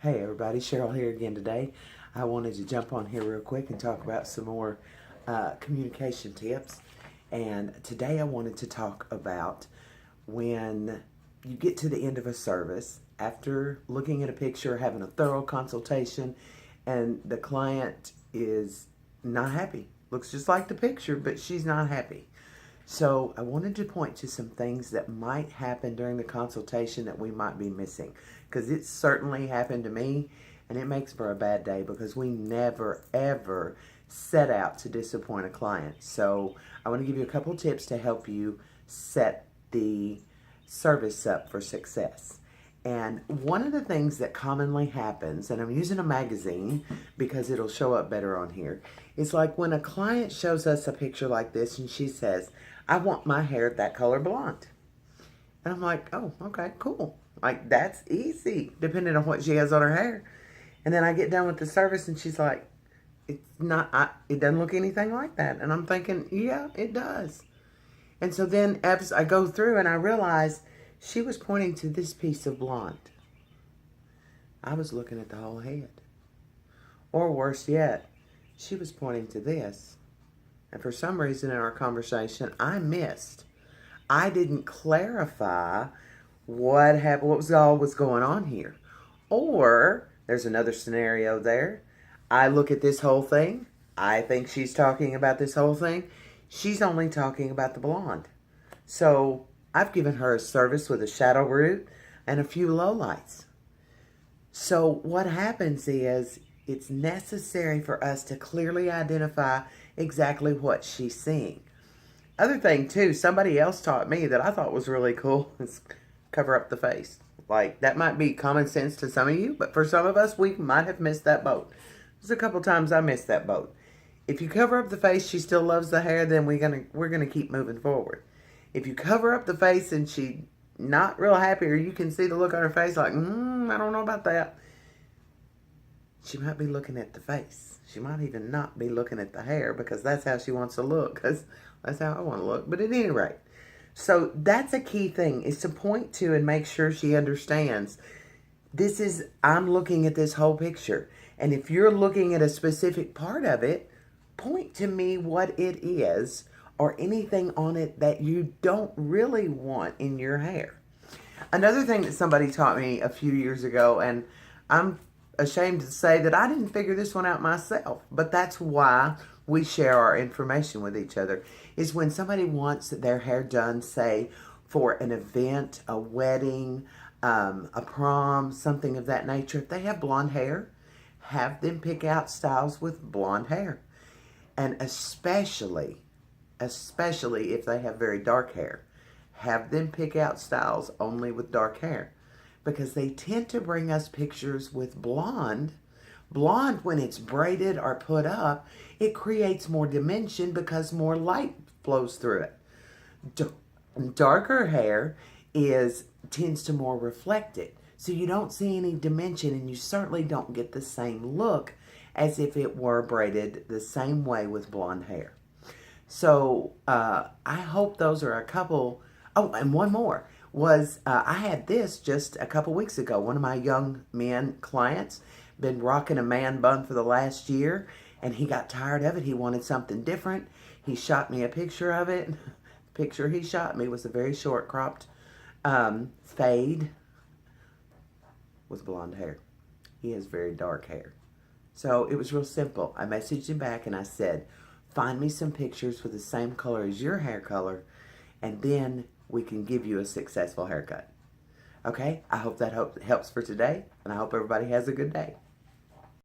Hey everybody, Cheryl here again today. I wanted to jump on here real quick and talk about some more communication tips. And today I wanted to talk about when you get to the end of a service, after looking at a picture, having a thorough consultation, and the client is not happy. Looks just like the picture, but she's not happy. So I wanted to point to some things that might happen during the consultation that we might be missing, because it certainly happened to me, and it makes for a bad day because we never ever set out to disappoint a client. So I want to give you a couple tips to help you set the service up for success. And one of the things that commonly happens, and I'm using a magazine because it'll show up better on here, is like when a client shows us a picture like this and she says, I want my hair that color blonde. And I'm like, oh, okay, cool. Like, that's easy, depending on what she has on her hair. And then I get done with the service and she's like, it doesn't look anything like that. And I'm thinking, yeah, it does. And so then as I go through and I realize she was pointing to this piece of blonde. I was looking at the whole head. Or worse yet, she was pointing to this. And for some reason in our conversation, I missed. I didn't clarify what was going on here. Or there's another scenario there. I look at this whole thing. I think she's talking about this whole thing. She's only talking about the blonde. So I've given her a service with a shadow root and a few lowlights. So what happens is it's necessary for us to clearly identify exactly what she's seeing. Other thing too, somebody else taught me that I thought was really cool is cover up the face. Like, that might be common sense to some of you, but for some of us, we might have missed that boat. There's a couple times I missed that boat. If you cover up the face, she still loves the hair, then we're gonna keep moving forward. If you cover up the face and she not real happy, or you can see the look on her face like, I don't know about that, she might be looking at the face. She might even not be looking at the hair because that's how she wants to look, because that's how I want to look. But at any rate, so that's a key thing, is to point to and make sure she understands I'm looking at this whole picture. And if you're looking at a specific part of it, point to me what it is or anything on it that you don't really want in your hair. Another thing that somebody taught me a few years ago, and I'm ashamed to say that I didn't figure this one out myself, but that's why we share our information with each other, is when somebody wants their hair done, say, for an event, a wedding, a prom, something of that nature. If they have blonde hair, have them pick out styles with blonde hair. And especially if they have very dark hair, have them pick out styles only with dark hair, because they tend to bring us pictures with blonde. Blonde, when it's braided or put up, it creates more dimension because more light flows through it. Darker hair tends to more reflect it. So you don't see any dimension, and you certainly don't get the same look as if it were braided the same way with blonde hair. So I hope those are a couple. Oh, and one more was I had this just a couple weeks ago. One of my young men clients been rocking a man bun for the last year, and he got tired of it. He wanted something different. He shot me a picture of it. The picture he shot me was a very short cropped fade with blonde hair. He has very dark hair. So it was real simple. I messaged him back and I said, find me some pictures with the same color as your hair color, and then we can give you a successful haircut. Okay? I hope that helps for today, and I hope everybody has a good day.